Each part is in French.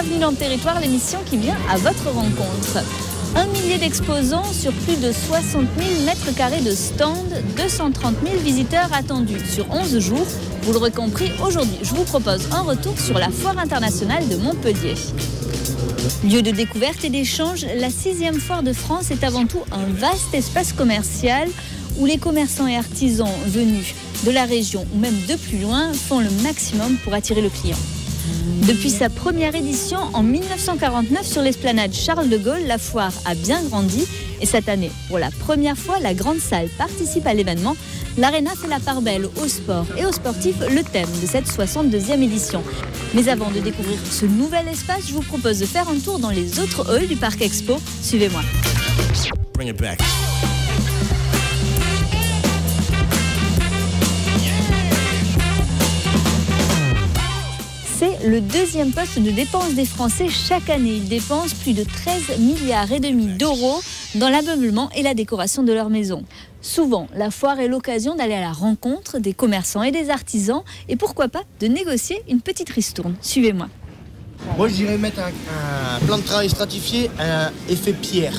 bienvenue dans le territoire, l'émission qui vient à votre rencontre. 1 millier d'exposants sur plus de 60 000 mètres carrés de stands, 230 000 visiteurs attendus sur 11 jours. Vous l'aurez compris, aujourd'hui, je vous propose un retour sur la Foire internationale de Montpellier. Lieu de découverte et d'échange, la 6e foire de France est avant tout un vaste espace commercial où les commerçants et artisans venus de la région ou même de plus loin font le maximum pour attirer le client. Depuis sa première édition en 1949 sur l'esplanade Charles de Gaulle, la foire a bien grandi et cette année, pour la première fois, la grande salle participe à l'événement. L'Arena fait la part belle au sport et aux sportifs, le thème de cette 62e édition. Mais avant de découvrir ce nouvel espace, je vous propose de faire un tour dans les autres halls du Parc Expo. Suivez-moi. Bring it back. C'est le deuxième poste de dépense des Français chaque année. Ils dépensent plus de 13,5 milliards d'euros dans l'ameublement et la décoration de leur maison. Souvent, la foire est l'occasion d'aller à la rencontre des commerçants et des artisans et pourquoi pas de négocier une petite ristourne. Suivez-moi. Moi, je dirais mettre un plan de travail stratifié, un effet pierre.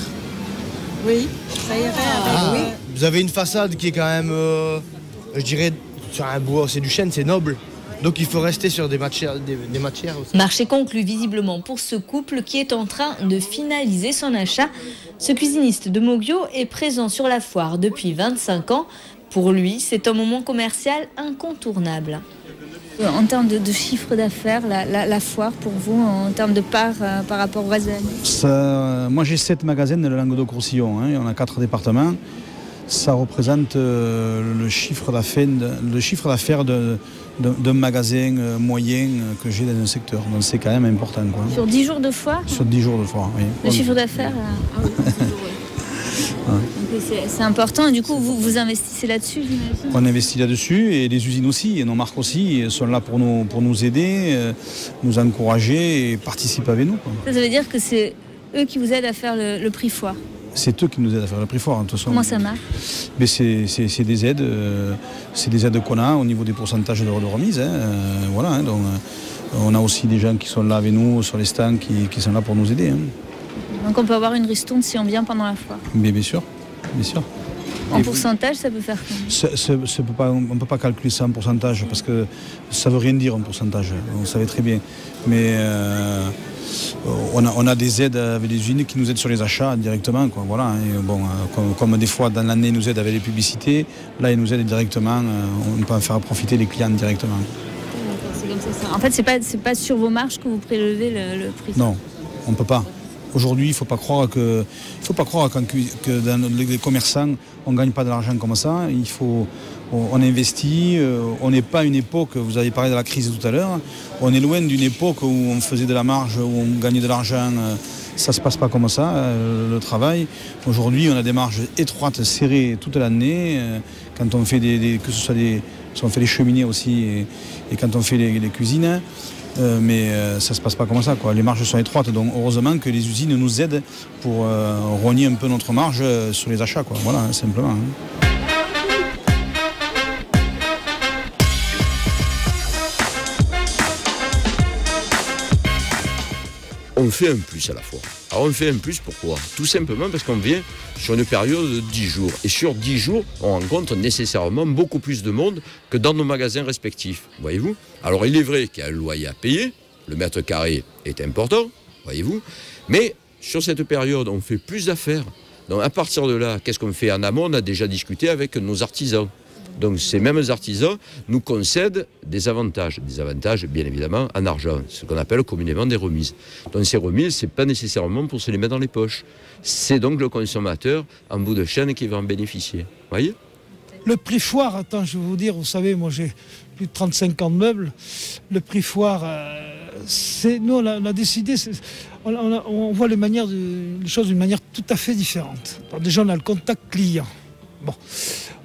Oui, ça irait avec. Oui. Vous avez une façade qui est quand même, je dirais, sur un bois, c'est du chêne, c'est noble. Donc il faut rester sur des matières aussi. Marché conclu visiblement pour ce couple qui est en train de finaliser son achat. Ce cuisiniste de Moguio est présent sur la foire depuis 25 ans. Pour lui, c'est un moment commercial incontournable. En termes de chiffre d'affaires, la foire pour vous, en termes de part par rapport aux années? Moi j'ai 7 magasins dans le Languedoc-Roussillon, on a 4 départements. Ça représente le chiffre d'affaires d'un magasin moyen que j'ai dans un secteur. Donc c'est quand même important. Quoi. Sur 10 jours de foire? Sur 10 jours de foire, oui. Le chiffre d'affaires c'est important. Et du coup, vous investissez là-dessus, j'imagine? On investit là-dessus et les usines aussi, et nos marques aussi sont là pour nous aider, nous encourager et participer avec nous. Quoi. Ça veut dire que c'est eux qui vous aident à faire le prix foire? C'est eux qui nous aident à faire le prix foire. De toute façon. Comment ça marche? Mais c'est des aides qu'on a au niveau des pourcentages de remise. Voilà, donc, on a aussi des gens qui sont là avec nous sur les stands qui sont là pour nous aider. Donc on peut avoir une ristourne si on vient pendant la foire? Mais bien sûr, bien sûr. En pourcentage, ça peut faire combien? On ne peut pas calculer ça en pourcentage parce que ça ne veut rien dire en pourcentage. On savait très bien. Mais on a des aides avec les usines qui nous aident sur les achats directement. Quoi. Voilà. Et bon, comme des fois dans l'année, ils nous aident avec les publicités, là, ils nous aident directement. On peut en faire profiter les clients directement. C'est comme ça. En fait, c'est pas sur vos marges que vous prélevez le prix? Non, on ne peut pas. Aujourd'hui, il ne faut pas croire que dans les commerçants, on ne gagne pas de l'argent comme ça. On investit. On n'est pas à une époque, vous avez parlé de la crise tout à l'heure, on est loin d'une époque où on faisait de la marge, où on gagnait de l'argent. Ça ne se passe pas comme ça, le travail. Aujourd'hui, on a des marges étroites, serrées toute l'année. Quand on fait que ce soit on fait les cheminées aussi et quand on fait les cuisines. Mais ça ne se passe pas comme ça, quoi. Les marges sont étroites, donc heureusement que les usines nous aident pour rogner un peu notre marge sur les achats, quoi. Voilà, simplement. On fait un plus à la fois. Alors on fait un plus, pourquoi? Tout simplement parce qu'on vient sur une période de 10 jours. Et sur 10 jours, on rencontre nécessairement beaucoup plus de monde que dans nos magasins respectifs, voyez-vous. Alors il est vrai qu'il y a un loyer à payer, le mètre carré est important, voyez-vous. Mais sur cette période, on fait plus d'affaires. Donc à partir de là, qu'est-ce qu'on fait en amont? On a déjà discuté avec nos artisans. Donc ces mêmes artisans nous concèdent des avantages bien évidemment en argent, ce qu'on appelle communément des remises. Donc ces remises, ce n'est pas nécessairement pour se les mettre dans les poches. C'est donc le consommateur en bout de chaîne qui va en bénéficier. Voyez ? Le prix foire, attends, je vais vous dire, vous savez, moi j'ai plus de 35 ans de meubles. Le prix foire, nous on a décidé, on voit les choses d'une manière tout à fait différente. Alors déjà on a le contact client. Bon,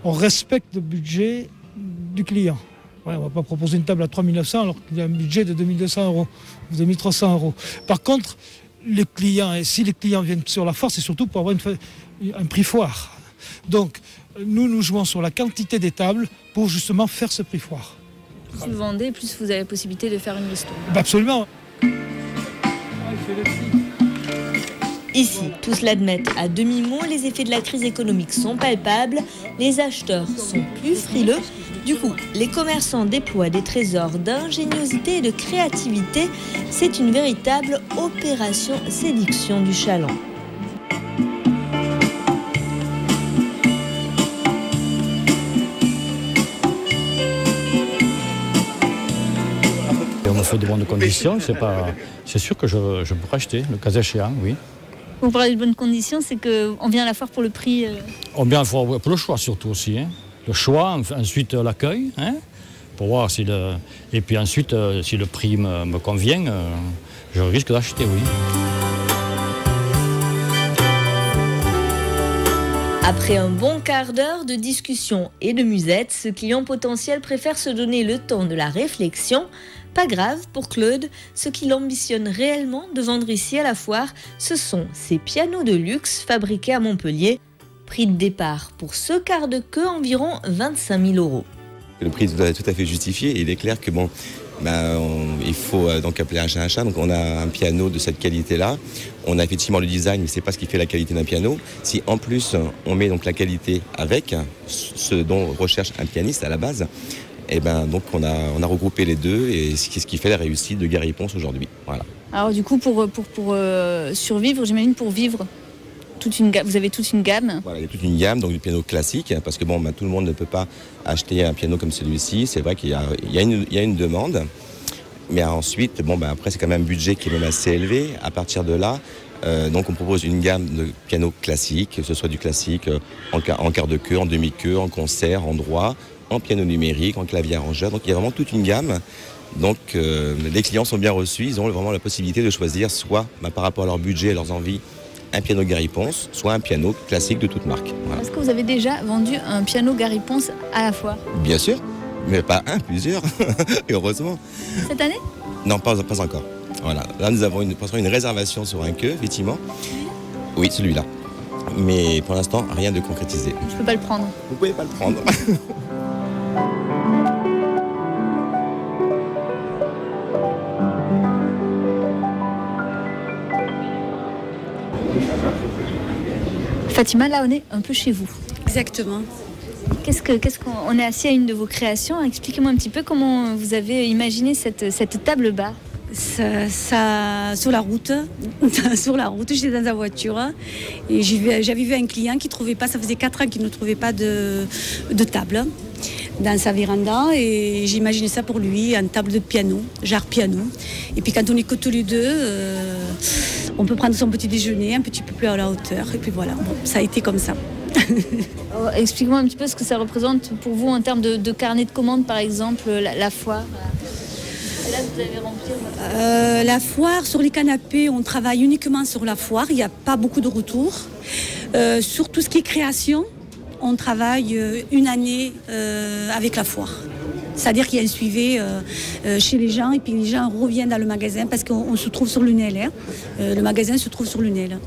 on respecte le budget du client. Ouais, on ne va pas proposer une table à 3 900 alors qu'il y a un budget de 2 200 €, ou 2 300 €. Par contre, les clients, et si les clients viennent sur la foire, c'est surtout pour avoir un prix foire. Donc, nous jouons sur la quantité des tables pour justement faire ce prix foire. Plus vous vendez, plus vous avez la possibilité de faire une ristourne. Absolument. Ici, tous l'admettent à demi-mot, les effets de la crise économique sont palpables, les acheteurs sont plus frileux. Du coup, les commerçants déploient des trésors d'ingéniosité et de créativité. C'est une véritable opération séduction du chaland. On me fait de bonnes conditions, c'est sûr que je pourrais acheter, le cas échéant, oui. Vous parlez de bonnes conditions, c'est qu'on vient à la foire pour le prix On vient à la foire pour le choix surtout aussi. Hein. Le choix, ensuite l'accueil, hein, pour voir si et puis ensuite, si le prix me convient, je risque d'acheter, oui. Après un bon quart d'heure de discussion et de musette, ce client potentiel préfère se donner le temps de la réflexion. Pas grave pour Claude, ce qu'il ambitionne réellement de vendre ici à la foire, ce sont ces pianos de luxe fabriqués à Montpellier. Prix de départ pour ce quart de queue, environ 25 000 €. Le prix est tout à fait justifié. Il est clair que il faut donc appeler un chat un chat. Donc on a un piano de cette qualité-là. On a effectivement le design, mais c'est pas ce qui fait la qualité d'un piano. Si en plus on met donc la qualité avec ce dont recherche un pianiste à la base, et donc on a regroupé les deux et c'est ce qui fait la réussite de Gary Ponce aujourd'hui. Voilà. Alors du coup pour survivre, j'imagine pour vivre. Vous avez toute une gamme. Voilà, il y a toute une gamme, donc du piano classique, parce que tout le monde ne peut pas acheter un piano comme celui-ci. C'est vrai qu'il y a une demande, mais ensuite, après c'est quand même un budget qui est même assez élevé. À partir de là, donc on propose une gamme de pianos classiques, que ce soit du classique en quart de queue, en demi-queue, en concert, en droit, en piano numérique, en clavier arrangeur. Donc il y a vraiment toute une gamme. Donc les clients sont bien reçus, ils ont vraiment la possibilité de choisir soit par rapport à leur budget et leurs envies, un piano Gary Ponce, soit un piano classique de toute marque. Voilà. Est-ce que vous avez déjà vendu un piano Gary Ponce à la foire? Bien sûr, mais pas un, plusieurs, heureusement. Cette année? Non, pas encore. Voilà. Là, nous avons une réservation sur un queue, effectivement. Oui, celui-là. Mais pour l'instant, rien de concrétisé. Je ne peux pas le prendre. Vous pouvez pas le prendre. Fatima, là on est un peu chez vous. Exactement. Qu'est-ce qu'on est assis à une de vos créations. Expliquez-moi un petit peu comment vous avez imaginé cette table bar. Ça, sur la route, j'étais dans la voiture et j'avais vu un client qui trouvait pas, ça faisait 4 ans qu'il ne trouvait pas de table dans sa véranda et j'ai imaginé ça pour lui, une table de piano, genre piano. Et puis quand on est que tous les deux, on peut prendre son petit déjeuner un petit peu plus à la hauteur et puis voilà, ça a été comme ça. Explique-moi un petit peu ce que ça représente pour vous en termes de carnet de commandes par exemple, la foire. Et là, vous avez rempli la foire, sur les canapés, on travaille uniquement sur la foire. Il n'y a pas beaucoup de retours. Sur tout ce qui est création, on travaille une année avec la foire. C'est-à-dire qu'il y a un suivi chez les gens et puis les gens reviennent dans le magasin parce qu'on se trouve sur Lunel. Le magasin se trouve sur Lunel.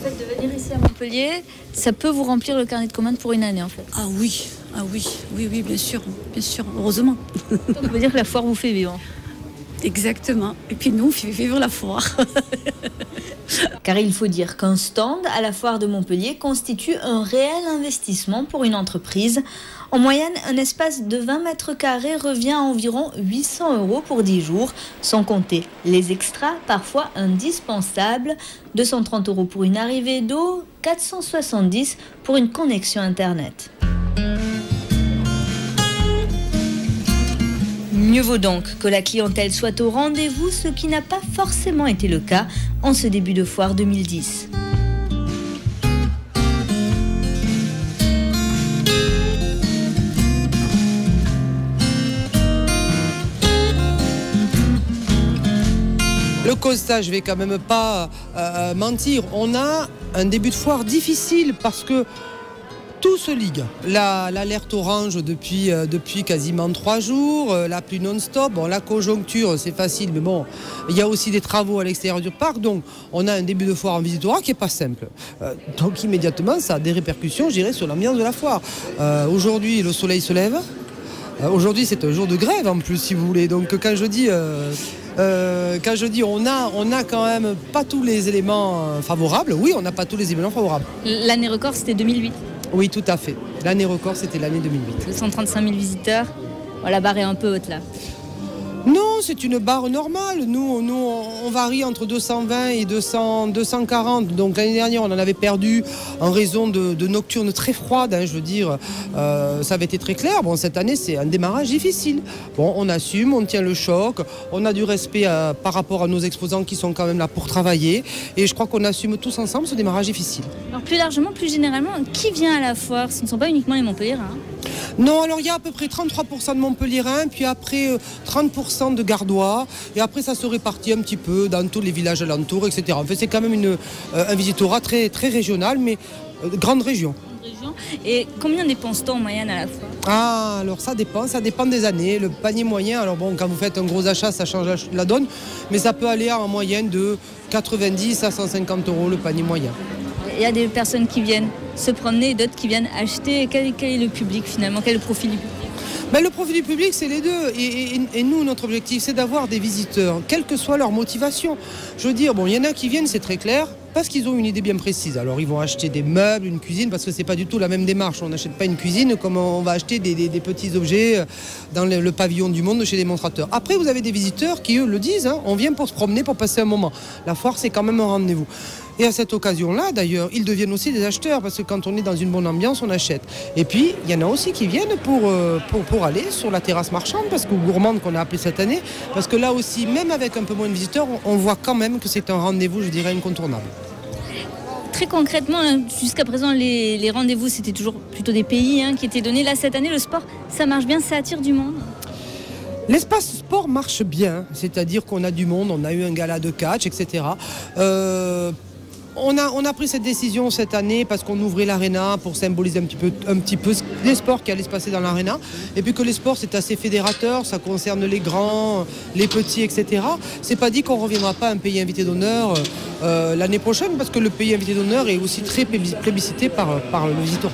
Le fait de venir ici à Montpellier, ça peut vous remplir le carnet de commandes pour une année en fait. Ah oui, bien sûr, heureusement. Donc ça veut dire que la foire vous fait vivre. Exactement. Et puis nous, on fait vivre la foire. Car il faut dire qu'un stand à la foire de Montpellier constitue un réel investissement pour une entreprise. En moyenne, un espace de 20 mètres carrés revient à environ 800 € pour 10 jours, sans compter les extras, parfois indispensables. 230 € pour une arrivée d'eau, 470 € pour une connexion Internet. Mieux vaut donc que la clientèle soit au rendez-vous, ce qui n'a pas forcément été le cas en ce début de foire 2010. Le constat, je vais quand même pas mentir, on a un début de foire difficile parce que tout se ligue. L'alerte orange depuis quasiment 3 jours, la pluie non-stop. Bon, la conjoncture, c'est facile, mais bon, il y a aussi des travaux à l'extérieur du parc. Donc, on a un début de foire en visitorat qui n'est pas simple. Donc, immédiatement, ça a des répercussions, je dirais, sur l'ambiance de la foire. Aujourd'hui, le soleil se lève. Aujourd'hui, c'est un jour de grève, en plus, si vous voulez. Donc, quand je dis Quand je dis on a quand même pas tous les éléments favorables. Oui, on n'a pas tous les éléments favorables. L'année record, c'était 2008. Oui, tout à fait. L'année record, c'était l'année 2008. 235 000 visiteurs. Bon, la barre est un peu haute là. Non, c'est une barre normale. Nous, on varie entre 220 et 240. Donc l'année dernière, on en avait perdu en raison de nocturnes très froides. Je veux dire, ça avait été très clair. Bon, cette année, c'est un démarrage difficile. Bon, on assume, on tient le choc. On a du respect par rapport à nos exposants qui sont quand même là pour travailler. Et je crois qu'on assume tous ensemble ce démarrage difficile. Alors plus largement, plus généralement, qui vient à la foire? Ce ne sont pas uniquement les Montpelliérains. Non, alors il y a à peu près 33% de Montpelliérains, puis après 30% de Gardois, et après ça se répartit un petit peu dans tous les villages alentours, etc. En fait, c'est quand même un visitorat très, très régional, mais grande région. Et combien dépense-t-on en moyenne à la foire? Ah, alors ça dépend des années. Le panier moyen, alors bon, quand vous faites un gros achat, ça change la donne, mais ça peut aller en moyenne de 90 à 150 € le panier moyen. Il y a des personnes qui viennent se promener et d'autres qui viennent acheter. Quel est le public finalement? Quel est le profil du public? Le profil du public, c'est les deux. Et nous, notre objectif, c'est d'avoir des visiteurs, quelle que soit leur motivation. Je veux dire, bon, il y en a qui viennent, c'est très clair, parce qu'ils ont une idée bien précise. Alors, ils vont acheter des meubles, une cuisine, parce que c'est pas du tout la même démarche. On n'achète pas une cuisine comme on va acheter des petits objets dans le pavillon du monde chez des démonstrateurs. Après, vous avez des visiteurs qui, eux, le disent, on vient pour se promener, pour passer un moment. La foire, c'est quand même un rendez-vous. Et à cette occasion-là, d'ailleurs, ils deviennent aussi des acheteurs, parce que quand on est dans une bonne ambiance, on achète. Et puis, il y en a aussi qui viennent pour aller sur la terrasse marchande, parce que gourmande qu'on a appelé cette année, parce que là aussi, même avec un peu moins de visiteurs, on voit quand même que c'est un rendez-vous, je dirais, incontournable. Très concrètement, jusqu'à présent, les rendez-vous, c'était toujours plutôt des pays qui étaient donnés. Là, cette année, le sport, ça marche bien, ça attire du monde. L'espace sport marche bien, c'est-à-dire qu'on a du monde, on a eu un gala de catch, etc. On a pris cette décision cette année parce qu'on ouvrait l'aréna pour symboliser un petit peu les sports qui allaient se passer dans l'aréna. Et puis que les sports, c'est assez fédérateur, ça concerne les grands, les petits, etc. C'est pas dit qu'on ne reviendra pas à un pays invité d'honneur l'année prochaine, parce que le pays invité d'honneur est aussi très plébiscité par le visitorat.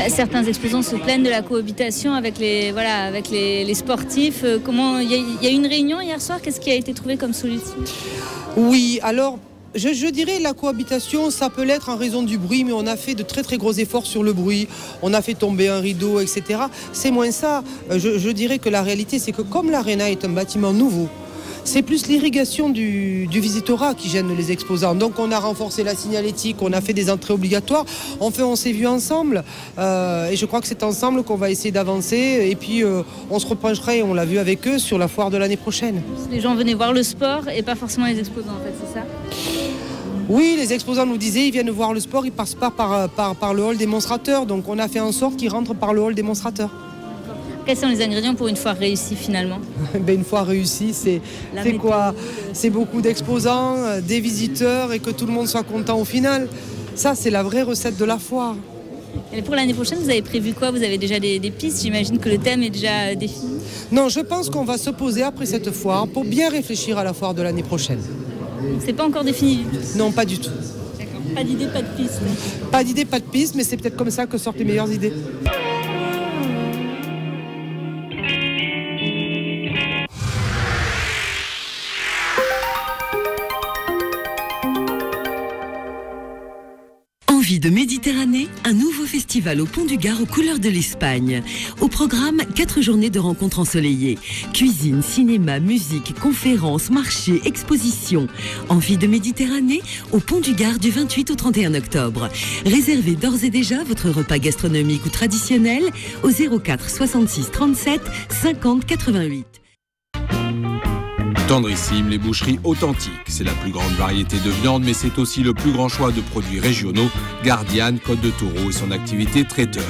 Certains exposants se plaignent de la cohabitation avec les sportifs. Il y a eu une réunion hier soir, qu'est-ce qui a été trouvé comme solution? Oui, alors... Je dirais la cohabitation, ça peut l'être en raison du bruit, mais on a fait de très très gros efforts sur le bruit. On a fait tomber un rideau, etc. C'est moins ça. Je dirais que la réalité, c'est que comme l'aréna est un bâtiment nouveau, c'est plus l'irrigation du visitorat qui gêne les exposants. Donc on a renforcé la signalétique, on a fait des entrées obligatoires. Enfin, on s'est vus ensemble. Et je crois que c'est ensemble qu'on va essayer d'avancer. Et puis on se repenchera, et on l'a vu avec eux, sur la foire de l'année prochaine. Les gens venaient voir le sport et pas forcément les exposants, en fait, c'est ça? Oui, les exposants nous disaient, ils viennent voir le sport, ils passent pas par le hall démonstrateur. Donc on a fait en sorte qu'ils rentrent par le hall démonstrateur. Quels sont les ingrédients pour une foire réussie finalement? Une foire réussie, c'est quoi? C'est beaucoup d'exposants, des visiteurs, et que tout le monde soit content au final. Ça, c'est la vraie recette de la foire. Et pour l'année prochaine, vous avez prévu quoi? Vous avez déjà des pistes? J'imagine que le thème est déjà défini. Non, je pense qu'on va se poser après cette foire pour bien réfléchir à la foire de l'année prochaine. C'est pas encore défini? Non, pas du tout. D'accord. Pas d'idée, pas de piste? Pas d'idée, pas de piste, mais c'est peut-être comme ça que sortent les meilleures idées. Envie de Méditerranée, un nouveau festival au Pont du Gard aux couleurs de l'Espagne. Au programme, 4 journées de rencontres ensoleillées. Cuisine, cinéma, musique, conférences, marchés, expositions. Envie de Méditerranée au Pont du Gard du 28 au 31 octobre. Réservez d'ores et déjà votre repas gastronomique ou traditionnel au 04 66 37 50 88. Tendrissime, les boucheries authentiques. C'est la plus grande variété de viande, mais c'est aussi le plus grand choix de produits régionaux, Gardiane, Côte de Taureau et son activité traiteur.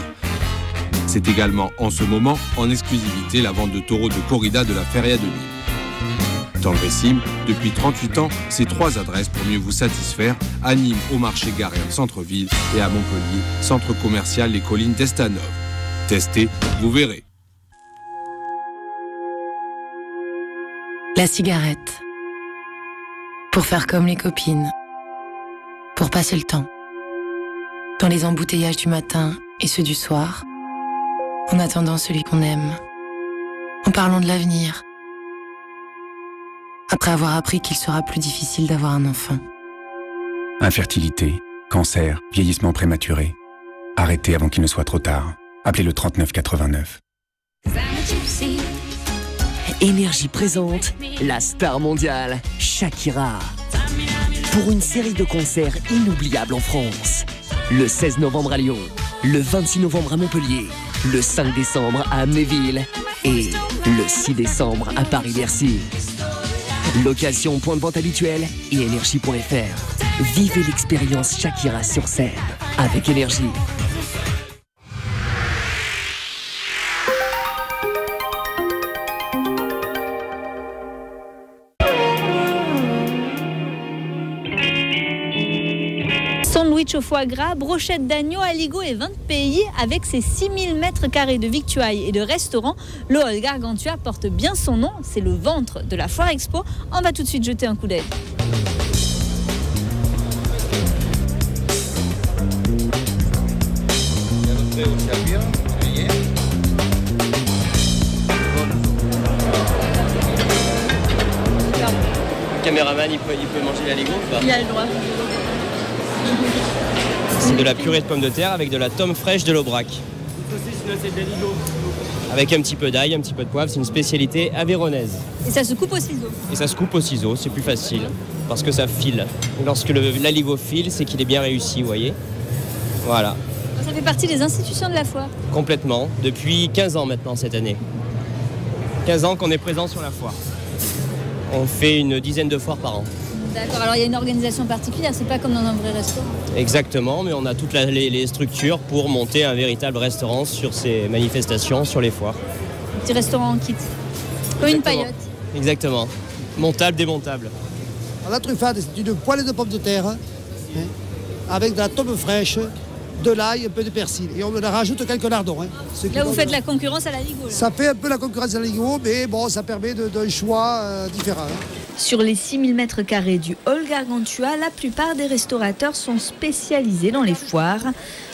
C'est également en ce moment, en exclusivité, la vente de taureaux de corrida de la Feria de Nîmes. Tendrissime, depuis 38 ans, c'est 3 adresses pour mieux vous satisfaire, à Nîmes, au marché Garien centre-ville, et à Montpellier, centre commercial Les Collines d'Estanove. Testez, vous verrez. La cigarette. Pour faire comme les copines. Pour passer le temps. Dans les embouteillages du matin et ceux du soir. En attendant celui qu'on aime. En parlant de l'avenir. après avoir appris qu'il sera plus difficile d'avoir un enfant. Infertilité, cancer, vieillissement prématuré. Arrêtez avant qu'il ne soit trop tard. Appelez le 39 89. Énergie présente la star mondiale, Shakira. Pour une série de concerts inoubliables en France. Le 16 novembre à Lyon, le 26 novembre à Montpellier, le 5 décembre à Amnéville et le 6 décembre à Paris-Bercy. Location, point de vente habituel et énergie.fr. Vivez l'expérience Shakira sur scène avec Énergie. Sandwich au foie gras, brochette d'agneau, aligot et vin de pays. Avec ses 6000 m² de victuailles et de restaurants, le hall Gargantua porte bien son nom. C'est le ventre de la Foire Expo. On va tout de suite jeter un coup d'œil. Le caméraman, il peut manger l'aligot ou pas? Il a le droit. C'est de la purée de pommes de terre avec de la tome fraîche de l'Aubrac. Avec un petit peu d'ail, un petit peu de poivre, c'est une spécialité avéronaise. Et ça se coupe au ciseau. Et ça se coupe au ciseau, c'est plus facile, parce que ça file. Lorsque l'aligot file, c'est qu'il est bien réussi, vous voyez. Voilà. Ça fait partie des institutions de la foire. Complètement, depuis 15 ans maintenant cette année. 15 ans qu'on est présent sur la foire. On fait une dizaine de foires par an. D'accord, alors il y a une organisation particulière, c'est pas comme dans un vrai restaurant. Exactement, mais on a toutes les structures pour monter un véritable restaurant sur ces manifestations, sur les foires. Un petit restaurant en kit, comme une paillote. Exactement, montable, démontable. La truffade, c'est une poêlée de pommes de terre avec de la tome fraîche, de l'ail, un peu de persil. Et on en rajoute quelques lardons. Là, vous faites la concurrence à l'aligot. Ça fait un peu la concurrence à l'aligot, mais bon, ça permet d'un choix différent. Sur les 6000 m² du hall Gargantua, la plupart des restaurateurs sont spécialisés dans les foires.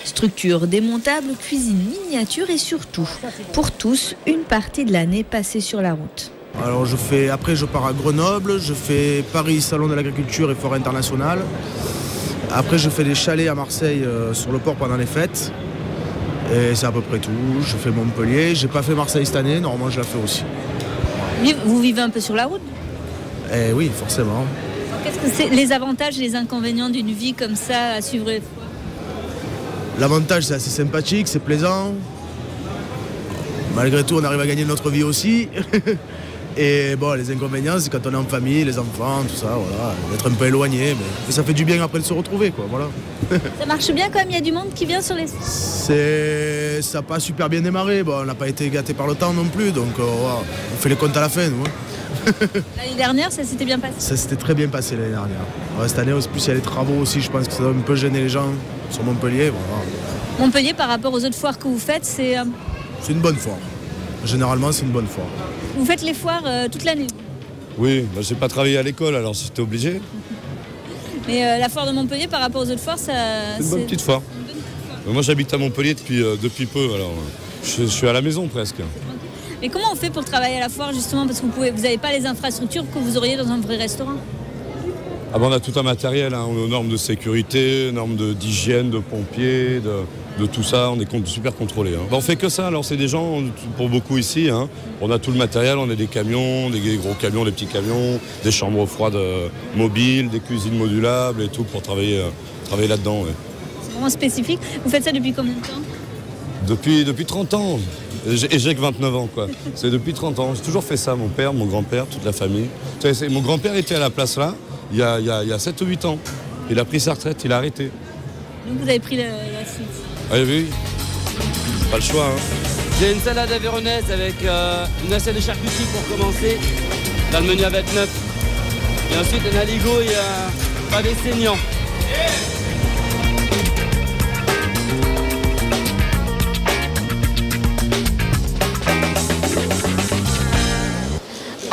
Structure démontable, cuisine miniature et surtout, pour tous, une partie de l'année passée sur la route. Alors après je pars à Grenoble, je fais Paris, Salon de l'Agriculture et Forêt Internationale. Après je fais des chalets à Marseille sur le port pendant les fêtes. Et c'est à peu près tout. Je fais Montpellier, j'ai pas fait Marseille cette année, normalement je la fais aussi. Vous vivez un peu sur la route? Eh oui, forcément. Qu'est-ce que c'est les avantages et les inconvénients d'une vie comme ça à suivre les foires? L'avantage, c'est assez sympathique, c'est plaisant. Malgré tout, on arrive à gagner notre vie aussi. Et bon, les inconvénients, c'est quand on est en famille, les enfants, tout ça, voilà, d'être un peu éloigné. Mais ça fait du bien après de se retrouver, quoi, voilà. Ça marche bien quand même, il y a du monde qui vient sur les... Ça n'a pas super bien démarré, bon, on n'a pas été gâtés par le temps non plus, donc on fait les comptes à la fin, nous. L'année dernière, ça s'était bien passé? Ça s'était très bien passé l'année dernière. Ouais, cette année, en plus, il y a les travaux aussi, je pense que ça va un peu gêner les gens sur Montpellier. Voilà. Montpellier, par rapport aux autres foires que vous faites, c'est... C'est une bonne foire. Généralement, c'est une bonne foire. Vous faites les foires toute l'année? Oui, bah, j'ai pas travaillé à l'école, alors c'était obligé. Mais la foire de Montpellier, par rapport aux autres foires, ça... C'est une bonne petite foire. Moi, j'habite à Montpellier depuis peu, alors je suis à la maison presque. Mais comment on fait pour travailler à la foire, justement? Parce que vous n'avez pas les infrastructures que vous auriez dans un vrai restaurant. Ah ben, on a tout un matériel, hein. On est aux normes de sécurité, normes d'hygiène, de pompiers, de tout ça, on est super contrôlé. Hein. Ben, on fait que ça, alors c'est des gens, pour beaucoup ici, hein. On a tout le matériel, on a des camions, des gros camions, des petits camions, des chambres froides mobiles, des cuisines modulables et tout pour travailler là-dedans. Ouais. C'est vraiment spécifique. Vous faites ça depuis combien de temps? Depuis 30 ans. Et j'ai que 29 ans, quoi. C'est depuis 30 ans. J'ai toujours fait ça, mon père, mon grand-père, toute la famille. Mon grand-père était à la place là, il y a 7 ou 8 ans. Il a pris sa retraite, il a arrêté. Donc vous avez pris la suite? Ah oui, pas le choix. Hein. J'ai une salade avéronaise avec une assiette de charcuterie pour commencer, dans le menu à 29. Et ensuite un aligot et un pavé saignant.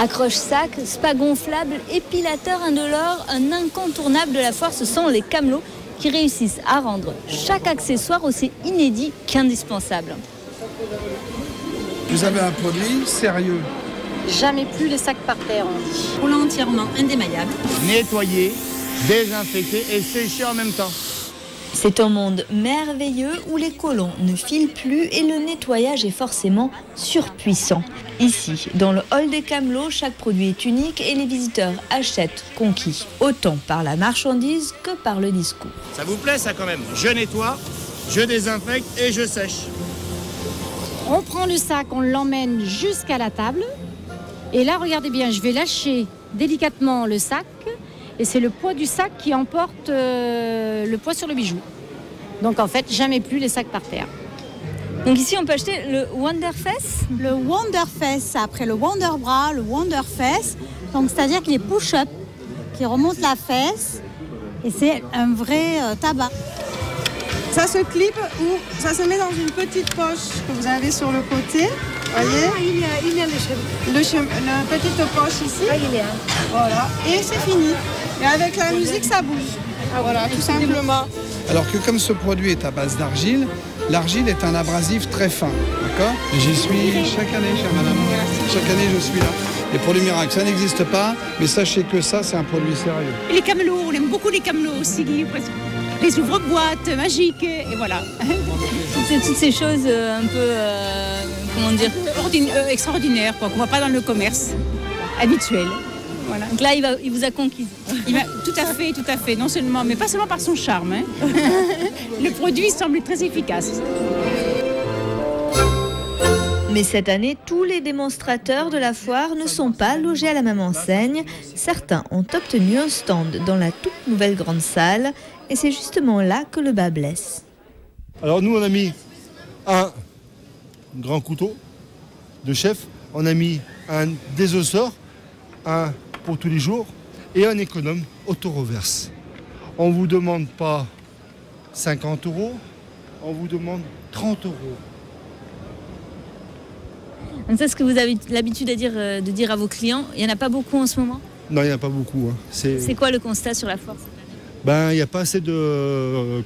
Accroche-sac, spa gonflable, épilateur indolore, un incontournable de la foire, ce sont les camelots qui réussissent à rendre chaque accessoire aussi inédit qu'indispensable. Vous avez un produit sérieux, Jamais plus les sacs par terre, on dit. Roulant entièrement indémaillable. Nettoyer, désinfecter et sécher en même temps. C'est un monde merveilleux où les colons ne filent plus et le nettoyage est forcément surpuissant. Ici, dans le hall des Camelots, chaque produit est unique et les visiteurs achètent conquis, autant par la marchandise que par le discours. Ça vous plaît ça quand même? Je nettoie, je désinfecte et je sèche. On prend le sac, on l'emmène jusqu'à la table. Et là, regardez bien, je vais lâcher délicatement le sac. Et c'est le poids du sac qui emporte le poids sur le bijou. Donc en fait, jamais plus les sacs par terre. Donc ici, on peut acheter le Wonderfess. Le Wonderfess, après le Wonderbra, le Wonderfess. Donc c'est-à-dire qu'il est push-up, qui remonte la fesse. Et c'est un vrai tabac. Ça se clip ou ça se met dans une petite poche que vous avez sur le côté. Voyez, il y a la petite poche ici. Voilà, et c'est fini. Et avec la musique, ça bouge. Voilà, tout simplement. Alors que comme ce produit est à base d'argile, l'argile est un abrasif très fin, d'accord? J'y suis chaque année, chère madame. Chaque année, je suis là. Les produits miracles, ça n'existe pas, mais sachez que ça, c'est un produit sérieux. Et les camelots, on aime beaucoup les camelots aussi. Les ouvre-boîtes magiques, et voilà. C'est toutes ces choses un peu, comment dire, extraordinaires, quoi, qu'on ne voit pas dans le commerce habituel. Voilà. Donc là, il vous a conquise. Tout à fait. Non seulement, mais pas seulement par son charme. Hein. Le produit semble très efficace. Mais cette année, tous les démonstrateurs de la foire ne sont pas logés à la même enseigne. Certains ont obtenu un stand dans la toute nouvelle grande salle. Et c'est justement là que le bas blesse. Alors nous, on a mis un grand couteau de chef. On a mis un désosseur, un pour tous les jours et un économe auto-reverse. On ne vous demande pas 50 €, on vous demande 30 €. C'est ce que vous avez l'habitude de dire à vos clients. Il n'y en a pas beaucoup en ce moment? Non, il n'y en a pas beaucoup. Hein. C'est quoi le constat sur la foire? Il n'y a pas assez de,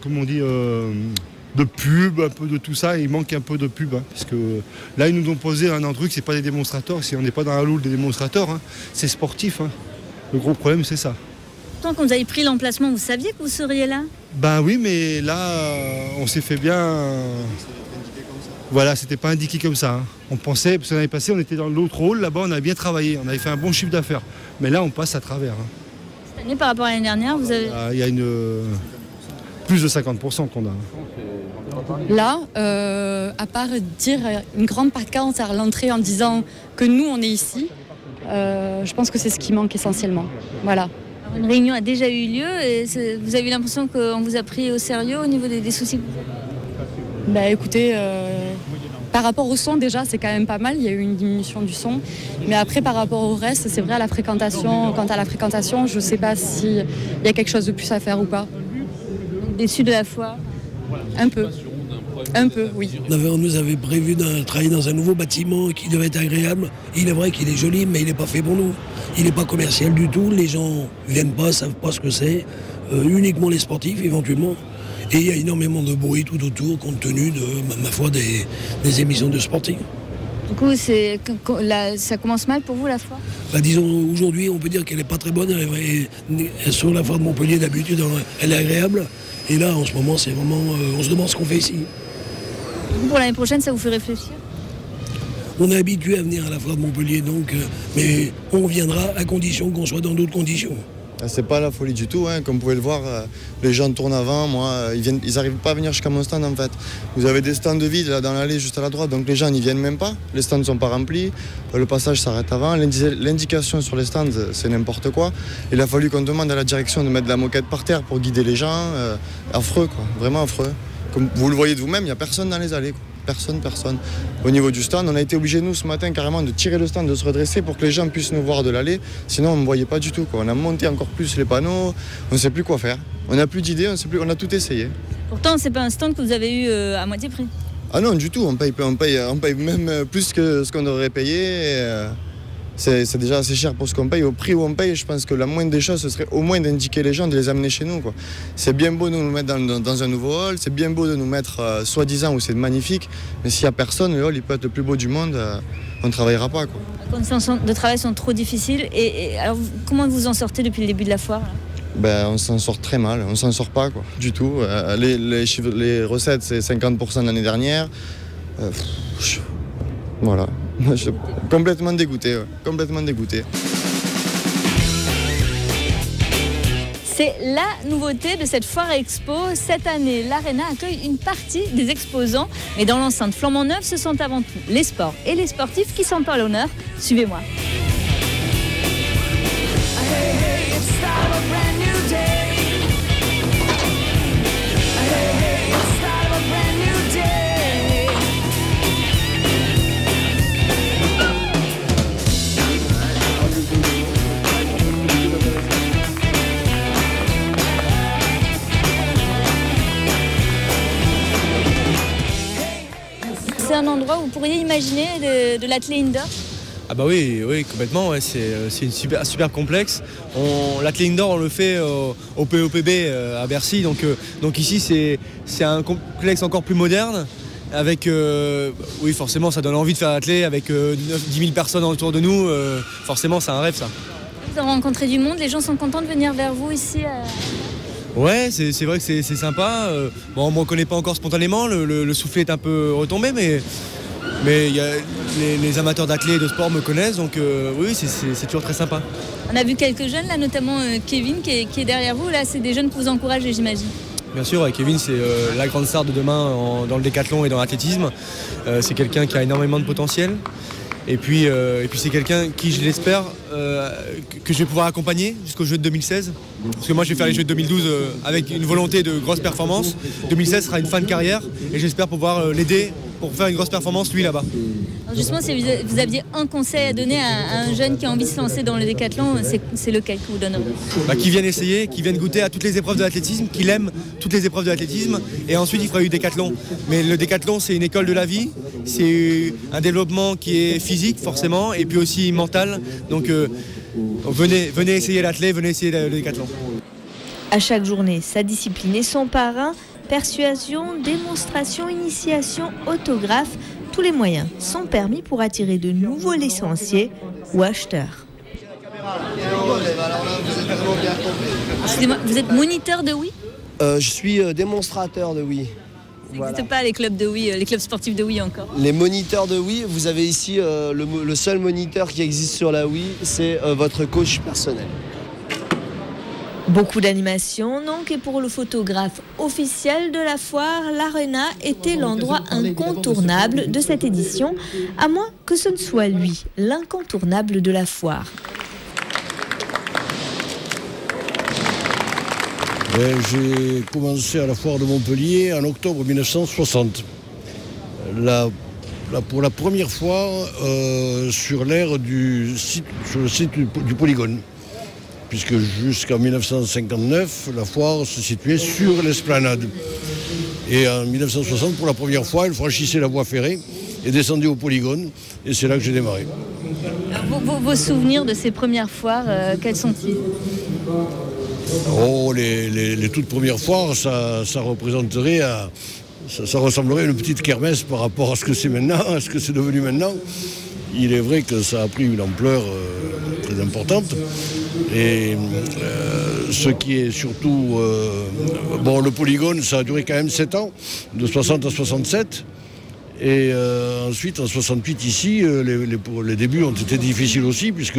de pub, un peu de tout ça. Il manque un peu de pub. Hein, parce que là, ils nous ont posé un truc, c'est pas des démonstrateurs. Si on n'est pas dans la loule des démonstrateurs, hein, c'est sportif. Hein. Le gros problème, c'est ça. Quand vous avez pris l'emplacement, vous saviez que vous seriez là? Oui, mais là, on s'est fait bien... Voilà, c'était pas indiqué comme ça. Hein. On pensait, parce que l'année passée, on était dans l'autre hall, là-bas, on avait bien travaillé, on avait fait un bon chiffre d'affaires. Mais là, on passe à travers. Hein. Cette année, par rapport à l'année dernière, vous avez... Il y a plus de 50% qu'on a. Là, à part dire une grande pancarte à l'entrée en disant que nous, on est ici, je pense que c'est ce qui manque essentiellement. Voilà. Une réunion a déjà eu lieu et vous avez eu l'impression qu'on vous a pris au sérieux au niveau des soucis? Écoutez, par rapport au son déjà c'est quand même pas mal, il y a eu une diminution du son. Mais après par rapport au reste, c'est vrai à la fréquentation, quant à la fréquentation, je sais pas s'il y a quelque chose de plus à faire ou pas. Déçu de la foire? Un peu, oui. On nous avait prévu de travailler dans un nouveau bâtiment qui devait être agréable. Il est vrai qu'il est joli, mais il n'est pas fait pour nous. Il n'est pas commercial du tout, les gens ne viennent pas, ne savent pas ce que c'est. Uniquement les sportifs éventuellement. Et il y a énormément de bruit tout autour, compte tenu de, ma foi, des émissions de sportifs. Du coup, ça commence mal pour vous, la foire? Disons, aujourd'hui, on peut dire qu'elle n'est pas très bonne. Sur la foire de Montpellier, d'habitude, elle est agréable. Et là, en ce moment, c'est vraiment... on se demande ce qu'on fait ici. Pour l'année prochaine, ça vous fait réfléchir? On est habitué à venir à la foire de Montpellier, donc, mais on viendra à condition qu'on soit dans d'autres conditions. C'est pas la folie du tout, hein. Comme vous pouvez le voir, les gens tournent avant, ils n'arrivent pas à venir jusqu'à mon stand en fait. Vous avez des stands de vide là dans l'allée juste à la droite, donc les gens n'y viennent même pas, les stands ne sont pas remplis, le passage s'arrête avant, l'indication sur les stands c'est n'importe quoi. Il a fallu qu'on demande à la direction de mettre de la moquette par terre pour guider les gens, affreux quoi, vraiment affreux. Comme vous le voyez de vous-même, il n'y a personne dans les allées quoi. Personne. Au niveau du stand, on a été obligés, nous, ce matin, carrément, de tirer le stand, de se redresser pour que les gens puissent nous voir de l'allée. Sinon, on ne me voyait pas du tout, quoi. On a monté encore plus les panneaux, on ne sait plus quoi faire. On n'a plus d'idées, on a tout essayé. Pourtant, c'est pas un stand que vous avez eu à moitié prix. Ah non, du tout. On paye même plus que ce qu'on aurait payé. C'est déjà assez cher pour ce qu'on paye. Au prix où on paye, je pense que la moindre des choses, ce serait au moins d'indiquer les gens, de les amener chez nous, quoi. C'est bien beau de nous mettre dans un nouveau hall, c'est bien beau de nous mettre soi-disant où c'est magnifique, mais s'il n'y a personne, le hall il peut être le plus beau du monde. on ne travaillera pas, quoi. Les conditions de travail sont trop difficiles. Et alors, comment vous en sortez depuis le début de la foire là? On s'en sort très mal, on s'en sort pas, quoi, du tout. Les recettes, c'est 50% l'année dernière. Voilà, je suis complètement dégoûté, complètement dégoûté. C'est la nouveauté de cette foire expo. Cette année, l'Arena accueille une partie des exposants. Mais dans l'enceinte flambant neuve, ce sont avant tout les sports et les sportifs qui sont à l'honneur. Suivez-moi. C'est un endroit où vous pourriez imaginer de l'athlé indoor? Ah bah oui, complètement, ouais, c'est une super complexe. L'athlé indoor, on le fait au POPB à Bercy, donc ici c'est un complexe encore plus moderne, avec, oui forcément ça donne envie de faire l'athlé, avec 10 000 personnes autour de nous, forcément c'est un rêve ça. Vous avez rencontré du monde, les gens sont contents de venir vers vous ici Ouais, c'est vrai que c'est sympa. Bon, on ne me connaît pas encore spontanément, le soufflet est un peu retombé, mais les amateurs d'athlé et de sport me connaissent, donc oui, c'est toujours très sympa. On a vu quelques jeunes, là, notamment Kevin qui est derrière vous. Là, c'est des jeunes que vous encouragez, j'imagine. Bien sûr, Kevin, c'est la grande star de demain dans le décathlon et dans l'athlétisme. C'est quelqu'un qui a énormément de potentiel. Et puis c'est quelqu'un qui, je l'espère, que je vais pouvoir accompagner jusqu'aux Jeux de 2016. Parce que moi, je vais faire les Jeux de 2012 avec une volonté de grosse performance. 2016 sera une fin de carrière et j'espère pouvoir l'aider pour faire une grosse performance, lui, là-bas. Alors justement, si vous aviez un conseil à donner à un jeune qui a envie de se lancer dans le décathlon, c'est lequel que vous donneriez? Qu'il vienne essayer, qu'il vienne goûter à toutes les épreuves de l'athlétisme, qu'il aime toutes les épreuves de l'athlétisme, et ensuite il fera du décathlon. Mais le décathlon, c'est une école de la vie, c'est un développement qui est physique forcément, et puis aussi mental. Donc venez essayer l'athlé, venez essayer le décathlon. À chaque journée, sa discipline et son parrain, persuasion, démonstration, initiation, autographe, tous les moyens sont permis pour attirer de nouveaux licenciés ou acheteurs. Excusez-moi, vous êtes moniteur de Wii? Je suis démonstrateur de Wii. Ça n'existe pas les clubs de Wii, les clubs sportifs de Wii encore. Les moniteurs de Wii, vous avez ici le seul moniteur qui existe sur la Wii, c'est votre coach personnel. Beaucoup d'animations, donc, et pour le photographe officiel de la foire, l'Arena était l'endroit incontournable de cette édition, à moins que ce ne soit lui, l'incontournable de la foire. J'ai commencé à la foire de Montpellier en octobre 1960. Pour la première fois sur l'aire sur le site du Polygone. Puisque jusqu'en 1959, la foire se situait sur l'esplanade. Et en 1960, pour la première fois, elle franchissait la voie ferrée et descendait au Polygone. Et c'est là que j'ai démarré. Vos souvenirs de ces premières foires, quels sont-ils? Oh, les toutes premières foires, ça représenterait, ça ressemblerait à une petite kermesse par rapport à ce que c'est maintenant, à ce que c'est devenu maintenant. Il est vrai que ça a pris une ampleur très importante. Et ce qui est surtout... le Polygone, ça a duré quand même 7 ans, de 60 à 67. Et ensuite, en 68, ici, les débuts ont été difficiles aussi, puisque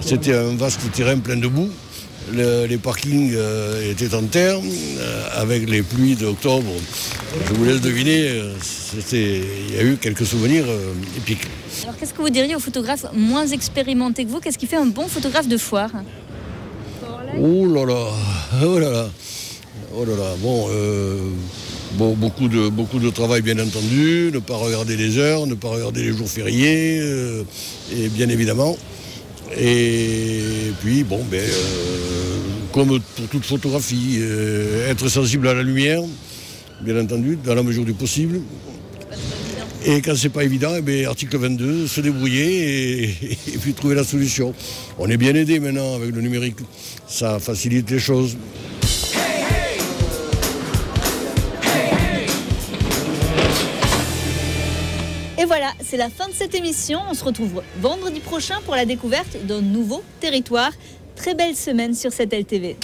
c'était un vaste terrain plein de boue. Les parkings étaient en terre, avec les pluies d'octobre. Je vous laisse deviner, il y a eu quelques souvenirs épiques. Alors qu'est-ce que vous diriez aux photographes moins expérimentés que vous? Qu'est-ce qui fait un bon photographe de foire? Oh là là. Bon, beaucoup de travail bien entendu, ne pas regarder les heures, ne pas regarder les jours fériés, et bien évidemment. Et puis comme pour toute photographie, être sensible à la lumière, bien entendu, dans la mesure du possible. Et quand c'est pas évident, article 22, se débrouiller et puis trouver la solution. On est bien aidé maintenant avec le numérique, ça facilite les choses. Et voilà, c'est la fin de cette émission. On se retrouve vendredi prochain pour la découverte d'un nouveau territoire. Très belle semaine sur cette LTV.